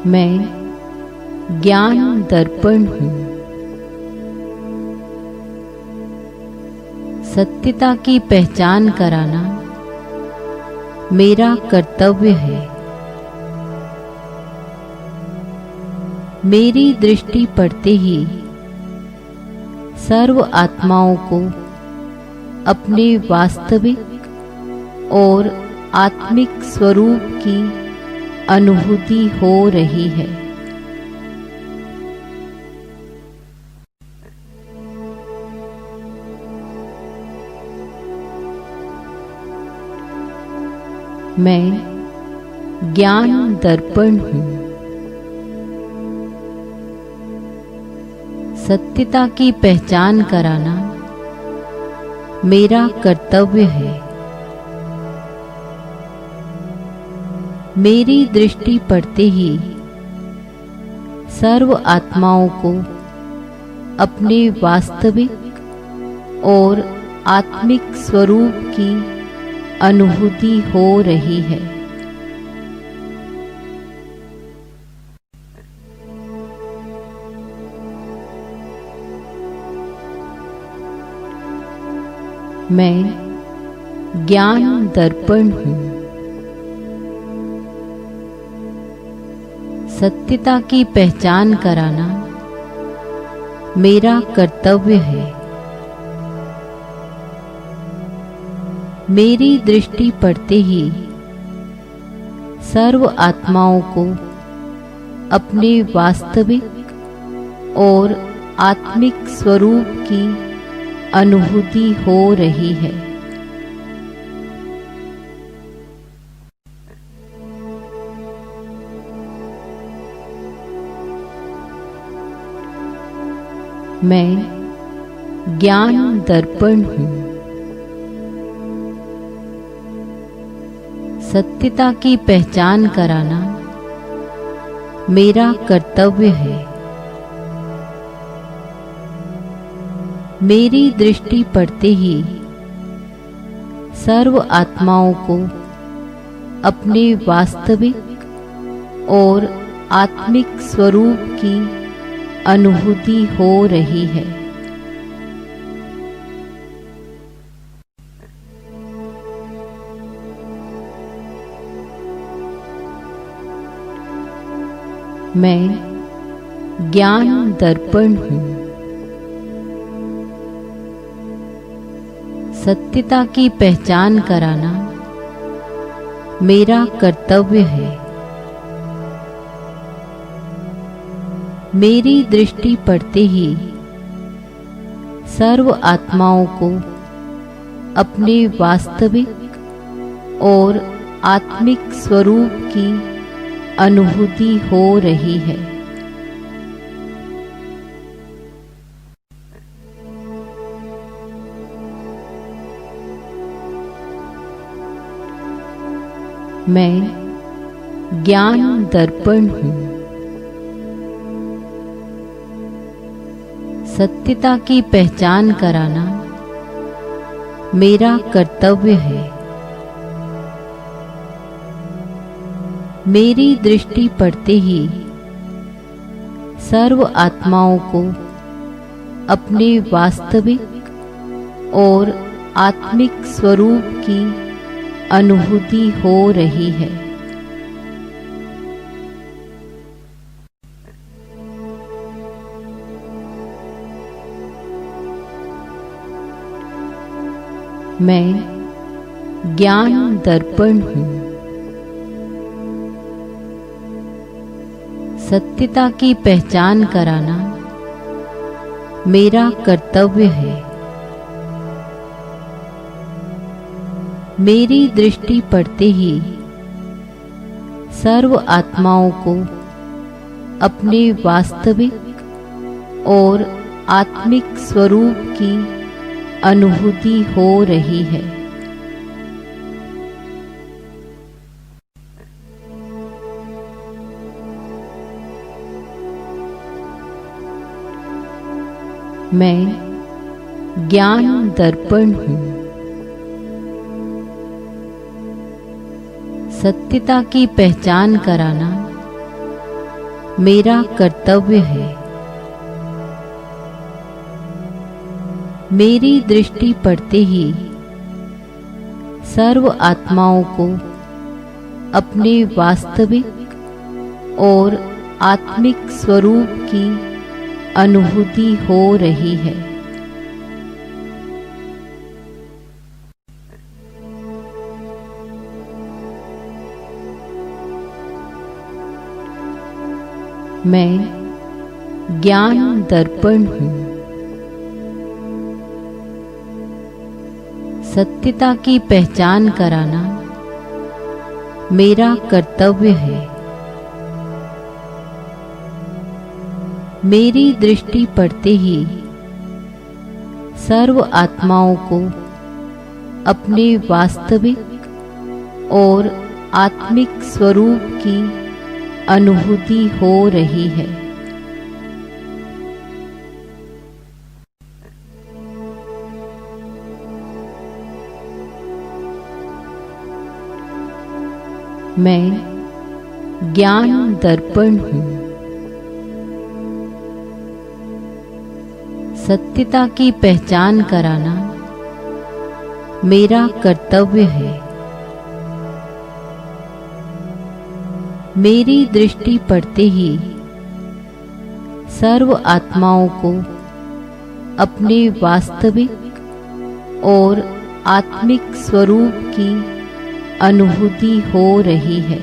मैं ज्ञान दर्पण हूँ। सत्यता की पहचान कराना मेरा कर्तव्य है। मेरी दृष्टि पड़ते ही सर्व आत्माओं को अपने वास्तविक और आत्मिक स्वरूप की अनुभूति हो रही है। मैं ज्ञान दर्पण हूँ। सत्यता की पहचान कराना मेरा कर्तव्य है। मेरी दृष्टि पड़ते ही सर्व आत्माओं को अपने वास्तविक और आत्मिक स्वरूप की अनुभूति हो रही है। मैं ज्ञान दर्पण हूँ। सत्यता की पहचान कराना मेरा कर्तव्य है। मेरी दृष्टि पड़ते ही सर्व आत्माओं को अपने वास्तविक और आत्मिक स्वरूप की अनुभूति हो रही है। मैं ज्ञान दर्पण हूँ। सत्यता की पहचान कराना मेरा कर्तव्य है। मेरी दृष्टि पड़ते ही सर्व आत्माओं को अपने वास्तविक और आत्मिक स्वरूप की अनुभूति हो रही है। मैं ज्ञान दर्पण हूँ। सत्यता की पहचान कराना मेरा कर्तव्य है। मेरी दृष्टि पड़ते ही सर्व आत्माओं को अपने वास्तविक और आत्मिक स्वरूप की अनुभूति हो रही है। मैं ज्ञान दर्पण हूँ। सत्यता की पहचान कराना मेरा कर्तव्य है। मेरी दृष्टि पड़ते ही सर्व आत्माओं को अपने वास्तविक और आत्मिक स्वरूप की अनुभूति हो रही है। मैं ज्ञान दर्पण हूँ। सत्यता की पहचान कराना मेरा कर्तव्य है। मेरी दृष्टि पड़ते ही सर्व आत्माओं को अपने वास्तविक और आत्मिक स्वरूप की अनुभूति हो रही है। मैं ज्ञान दर्पण हूँ। सत्यता की पहचान कराना मेरा कर्तव्य है। मेरी दृष्टि पड़ते ही सर्व आत्माओं को अपने वास्तविक और आत्मिक स्वरूप की अनुभूति हो रही है। मैं ज्ञान दर्पण हूँ। सत्यता की पहचान कराना मेरा कर्तव्य है। मेरी दृष्टि पड़ते ही सर्व आत्माओं को अपने वास्तविक और आत्मिक स्वरूप की अनुभूति हो रही है। मैं ज्ञान दर्पण हूँ। सत्यता की पहचान कराना मेरा कर्तव्य है। मेरी दृष्टि पड़ते ही सर्व आत्माओं को अपने वास्तविक और आत्मिक स्वरूप की अनुभूति हो रही है।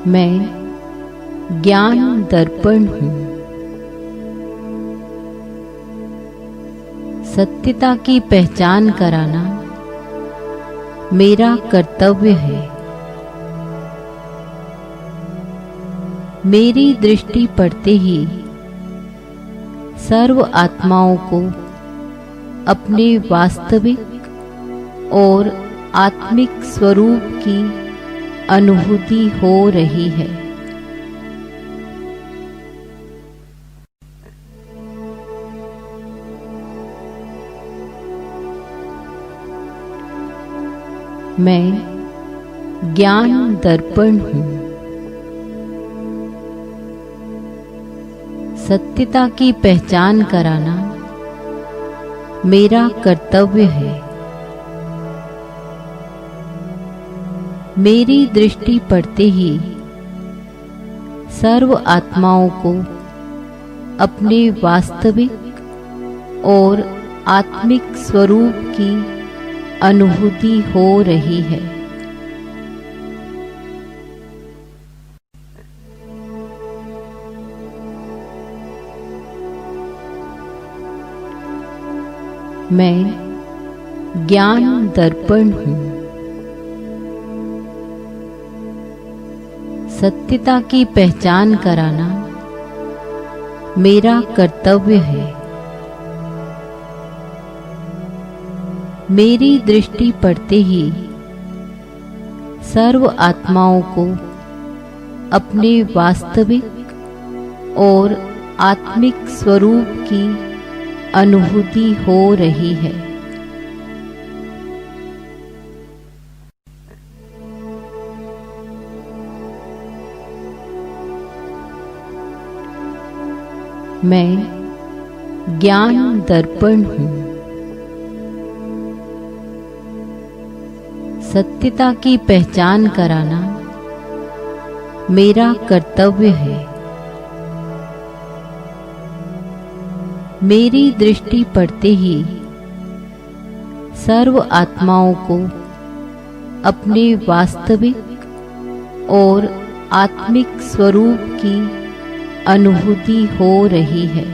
मैं ज्ञान दर्पण हूँ। सत्यता की पहचान कराना मेरा कर्तव्य है। मेरी दृष्टि पड़ते ही सर्व आत्माओं को अपने वास्तविक और आत्मिक स्वरूप की अनुभूति हो रही है। मैं ज्ञान दर्पण हूँ। सत्यता की पहचान कराना मेरा कर्तव्य है। मेरी दृष्टि पड़ते ही सर्व आत्माओं को अपने वास्तविक और आत्मिक स्वरूप की अनुभूति हो रही है। मैं ज्ञान दर्पण हूँ। सत्यता की पहचान कराना मेरा कर्तव्य है। मेरी दृष्टि पड़ते ही सर्व आत्माओं को अपने वास्तविक और आत्मिक स्वरूप की अनुभूति हो रही है। मैं ज्ञान दर्पण हूँ। सत्यता की पहचान कराना मेरा कर्तव्य है। मेरी दृष्टि पड़ते ही सर्व आत्माओं को अपने वास्तविक और आत्मिक स्वरूप की अनुभूति हो रही है।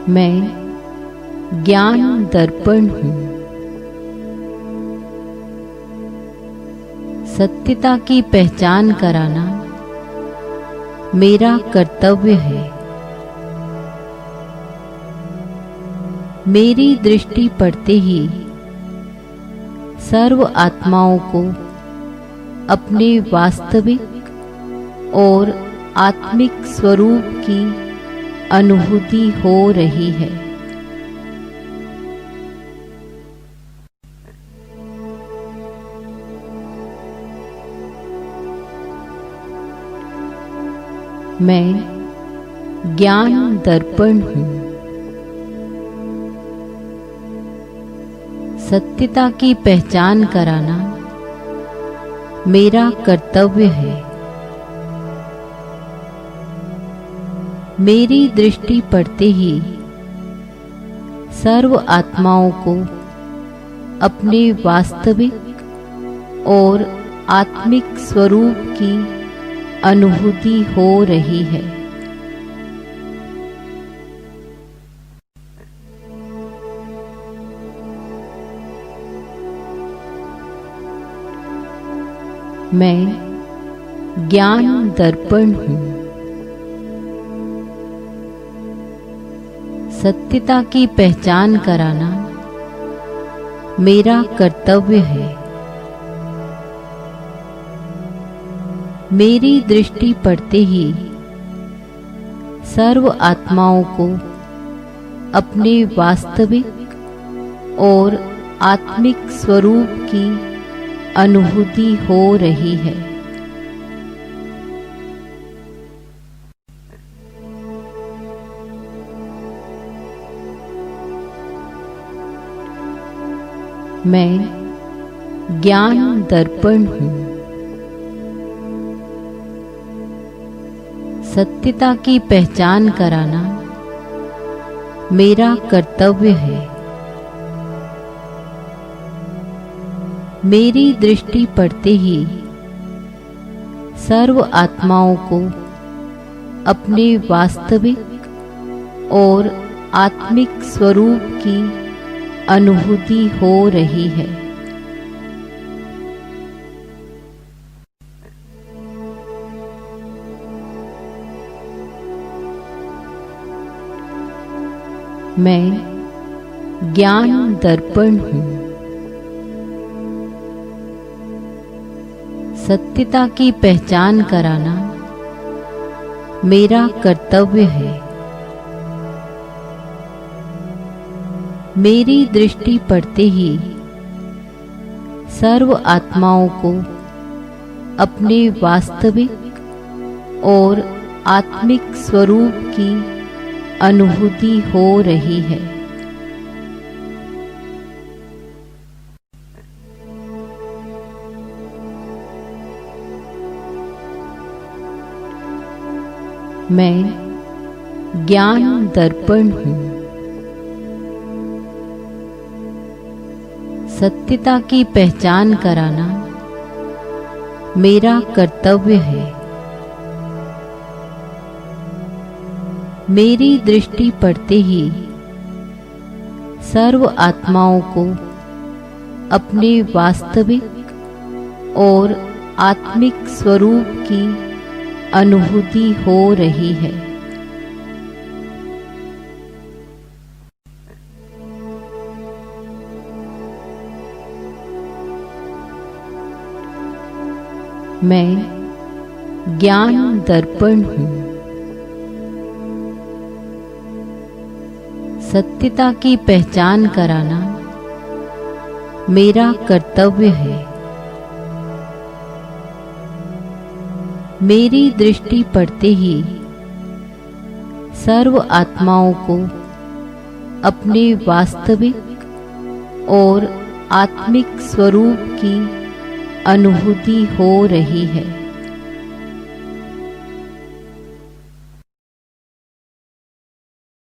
मैं ज्ञान दर्पण हूँ। सत्यता की पहचान कराना मेरा कर्तव्य है। मेरी दृष्टि पड़ते ही सर्व आत्माओं को अपने वास्तविक और आत्मिक स्वरूप की अनुभूति हो रही है। मैं ज्ञान दर्पण हूँ। सत्यता की पहचान कराना मेरा कर्तव्य है। मेरी दृष्टि पड़ते ही सर्व आत्माओं को अपने वास्तविक और आत्मिक स्वरूप की अनुभूति हो रही है। मैं ज्ञान दर्पण हूँ। सत्यता की पहचान कराना मेरा कर्तव्य है। मेरी दृष्टि पड़ते ही सर्व आत्माओं को अपने वास्तविक और आत्मिक स्वरूप की अनुभूति हो रही है। मैं ज्ञान दर्पण हूँ। सत्यता की पहचान कराना मेरा कर्तव्य है। मेरी दृष्टि पड़ते ही सर्व आत्माओं को अपने वास्तविक और आत्मिक स्वरूप की अनुभूति हो रही है। मैं ज्ञान दर्पण हूँ। सत्यता की पहचान कराना मेरा कर्तव्य है। मेरी दृष्टि पड़ते ही सर्व आत्माओं को अपने वास्तविक और आत्मिक स्वरूप की अनुभूति हो रही है। मैं ज्ञान दर्पण हूँ। सत्यता की पहचान कराना मेरा कर्तव्य है। मेरी दृष्टि पड़ते ही सर्व आत्माओं को अपने वास्तविक और आत्मिक स्वरूप की अनुभूति हो रही है। मैं ज्ञान दर्पण हूँ। सत्यता की पहचान कराना मेरा कर्तव्य है। मेरी दृष्टि पड़ते ही सर्व आत्माओं को अपने वास्तविक और आत्मिक स्वरूप की अनुभूति हो रही है।